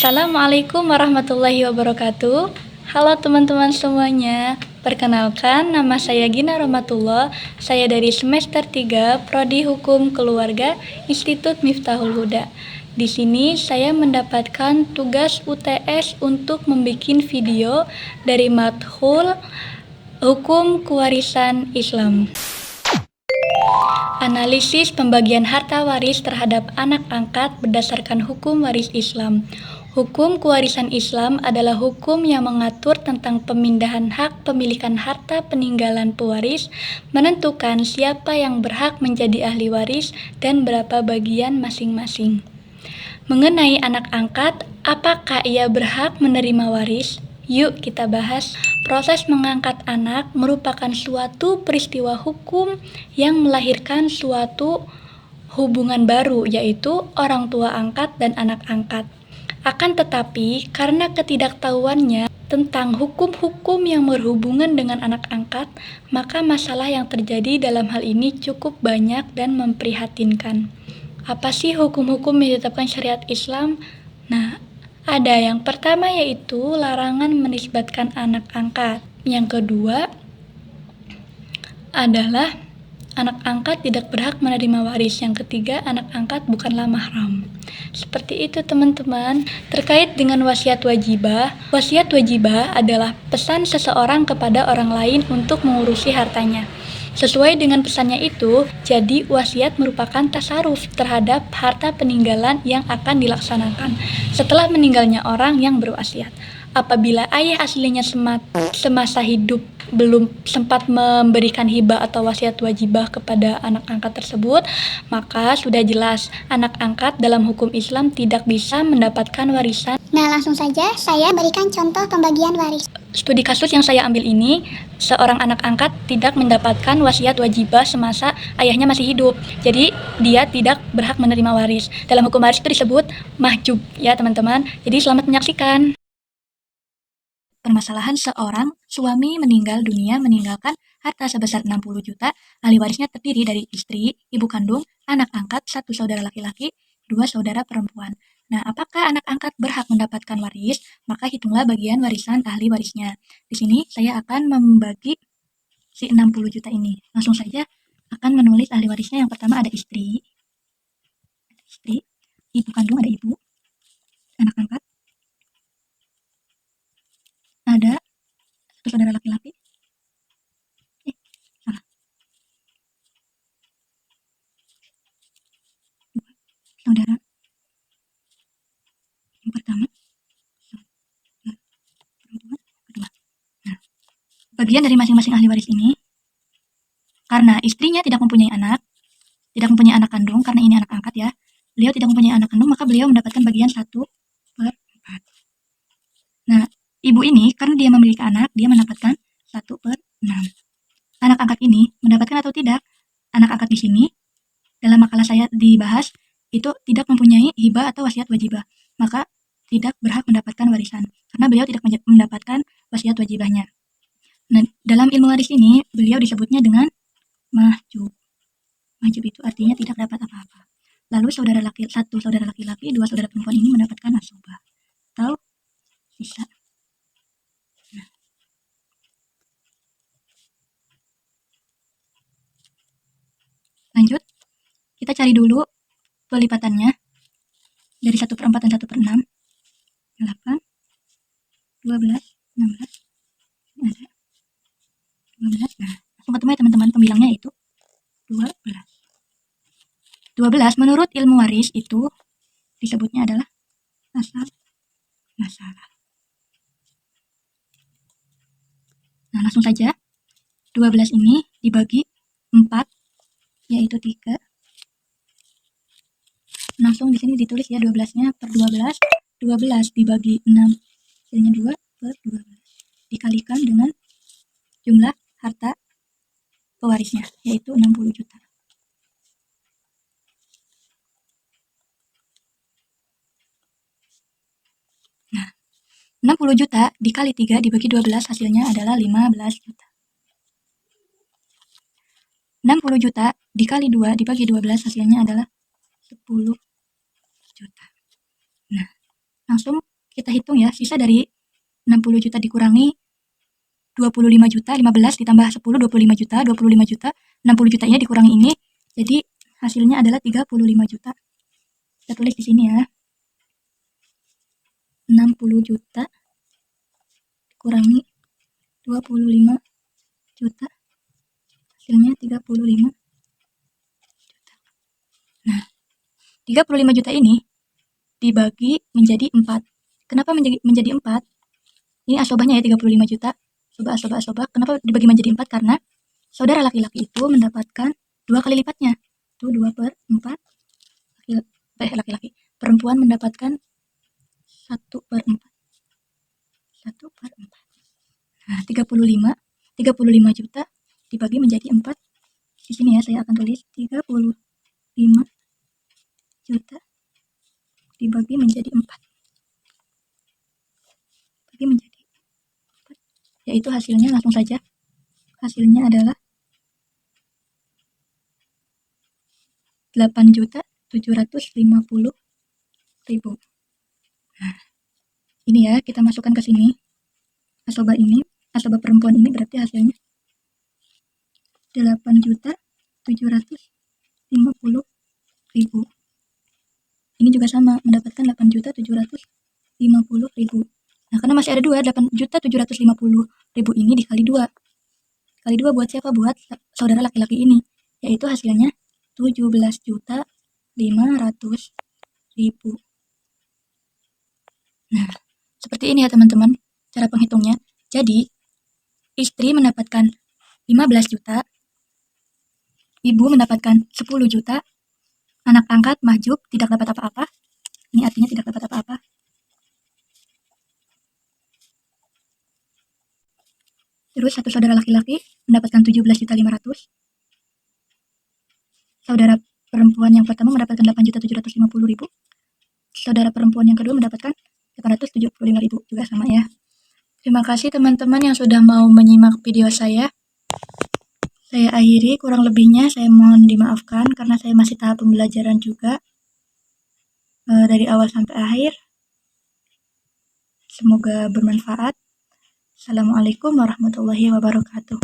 Assalamualaikum warahmatullahi wabarakatuh. Halo teman-teman semuanya. Perkenalkan, nama saya Gina Romatullah. Saya dari semester 3 Prodi Hukum Keluarga Institut Miftahul Huda. Di sini saya mendapatkan tugas UTS untuk membuat video dari matkul Hukum Kewarisan Islam. Analisis pembagian harta waris terhadap anak angkat berdasarkan hukum waris Islam. Hukum kewarisan Islam adalah hukum yang mengatur tentang pemindahan hak pemilikan harta peninggalan pewaris, menentukan siapa yang berhak menjadi ahli waris dan berapa bagian masing-masing. Mengenai anak angkat, apakah ia berhak menerima waris? Yuk kita bahas. Proses mengangkat anak merupakan suatu peristiwa hukum yang melahirkan suatu hubungan baru, yaitu orang tua angkat dan anak angkat. Akan tetapi, karena ketidaktahuannya tentang hukum-hukum yang berhubungan dengan anak angkat, maka masalah yang terjadi dalam hal ini cukup banyak dan memprihatinkan. Apa sih hukum-hukum yang ditetapkan syariat Islam? Nah, ada yang pertama yaitu larangan menisbatkan anak angkat. Yang kedua adalah anak angkat tidak berhak menerima waris. Yang ketiga, anak angkat bukanlah mahram. Seperti itu teman-teman. Terkait dengan wasiat wajibah adalah pesan seseorang kepada orang lain untuk mengurusi hartanya. Sesuai dengan pesannya itu, jadi wasiat merupakan tasarruf terhadap harta peninggalan yang akan dilaksanakan setelah meninggalnya orang yang berwasiat. Apabila ayah aslinya semasa hidup belum sempat memberikan hibah atau wasiat wajibah kepada anak angkat tersebut, maka sudah jelas anak angkat dalam hukum Islam tidak bisa mendapatkan warisan. Nah, langsung saja saya berikan contoh pembagian waris. Studi kasus yang saya ambil ini, seorang anak angkat tidak mendapatkan wasiat wajibah semasa ayahnya masih hidup. Jadi, dia tidak berhak menerima waris. Dalam hukum waris itu disebut mahjub, ya teman-teman. Jadi, selamat menyaksikan. Permasalahan seorang suami meninggal dunia meninggalkan harta sebesar 60 juta, ahli warisnya terdiri dari istri, ibu kandung, anak angkat, 1 saudara laki-laki, 2 saudara perempuan. Nah, apakah anak angkat berhak mendapatkan waris? Maka hitunglah bagian warisan ahli warisnya. Di sini saya akan membagi si 60 juta ini. Langsung saja akan menulis ahli warisnya. Yang pertama ada istri, ibu kandung ada ibu, anak angkat, ada 1 saudara laki-laki, salah, 2 saudara yang pertama, saudara perempuan kedua. Nah, bagian dari masing-masing ahli waris ini, karena istrinya tidak mempunyai anak kandung, karena ini anak angkat ya, beliau tidak mempunyai anak kandung, maka beliau mendapatkan bagian 1/4. Nah, ibu ini karena dia memiliki anak, dia mendapatkan 1/6. Anak angkat ini mendapatkan atau tidak? Anak angkat di sini dalam makalah saya dibahas itu tidak mempunyai hibah atau wasiat wajibah, maka tidak berhak mendapatkan warisan karena beliau tidak mendapatkan wasiat wajibahnya. Nah, dalam ilmu waris ini beliau disebutnya dengan mahjub. Mahjub itu artinya tidak dapat apa-apa. Lalu 1 saudara laki-laki, 2 saudara perempuan ini mendapatkan asubah atau sisa. Nah, lanjut, kita cari dulu pelipatannya dari 1/4 dan 1/6. 8, 12, 16, ini ada 12. Nah, langsung ketemu ya teman-teman, pembilangnya itu 12. 12 menurut ilmu waris itu disebutnya adalah asal masalah. Nah, langsung saja 12 ini dibagi 4 yaitu 3. Langsung di sini ditulis ya 12-nya per 12. 12 dibagi 6 hasilnya 2/12 dikalikan dengan jumlah harta pewarisnya yaitu 60 juta. Nah, 60 juta dikali 3 dibagi 12 hasilnya adalah 15 juta. 60 juta dikali 2 dibagi 12 hasilnya adalah 10 juta. Nah, langsung kita hitung ya, sisa dari 60 juta dikurangi 25 juta, 15 ditambah 10, 25 juta, 25 juta, 60 juta ini dikurangi ini, jadi hasilnya adalah 35 juta. Kita tulis di sini ya. 60 juta dikurangi 25 juta, hasilnya 35 juta. Nah, 35 juta ini dibagi menjadi 4. Kenapa menjadi 4? Ini asobahnya ya, 35 juta. Asobah. Kenapa dibagi menjadi 4? Karena saudara laki-laki itu mendapatkan 2 kali lipatnya. Itu 2/4. Laki-laki. Perempuan mendapatkan 1/4. 1/4. Nah, 35 juta dibagi menjadi 4. Di sini ya, saya akan tulis 35 juta dibagi menjadi 4. Bagi menjadi 4. Yaitu hasilnya langsung saja. Hasilnya adalah 8.750.000. Nah, ini ya, kita masukkan ke sini. Asobah perempuan ini berarti hasilnya 8.750.000. Ini juga sama, mendapatkan 8.750.000. Nah, karena masih ada 2, 8.750.000 ini dikali 2. Kali 2 buat siapa? Buat saudara laki-laki ini. Yaitu hasilnya 17.500.000. Nah, seperti ini ya teman-teman cara penghitungnya. Jadi, istri mendapatkan 15 juta, ibu mendapatkan 10 juta, anak angkat mahjub tidak dapat apa-apa. Ini artinya tidak dapat apa-apa. Terus satu saudara laki-laki mendapatkan 17.500. Saudara perempuan yang pertama mendapatkan 8.750.000. Saudara perempuan yang kedua mendapatkan 875.000, juga sama ya. Terima kasih teman-teman yang sudah mau menyimak video saya. Saya akhiri, kurang lebihnya saya mohon dimaafkan karena saya masih tahap pembelajaran juga dari awal sampai akhir. Semoga bermanfaat. Assalamualaikum warahmatullahi wabarakatuh.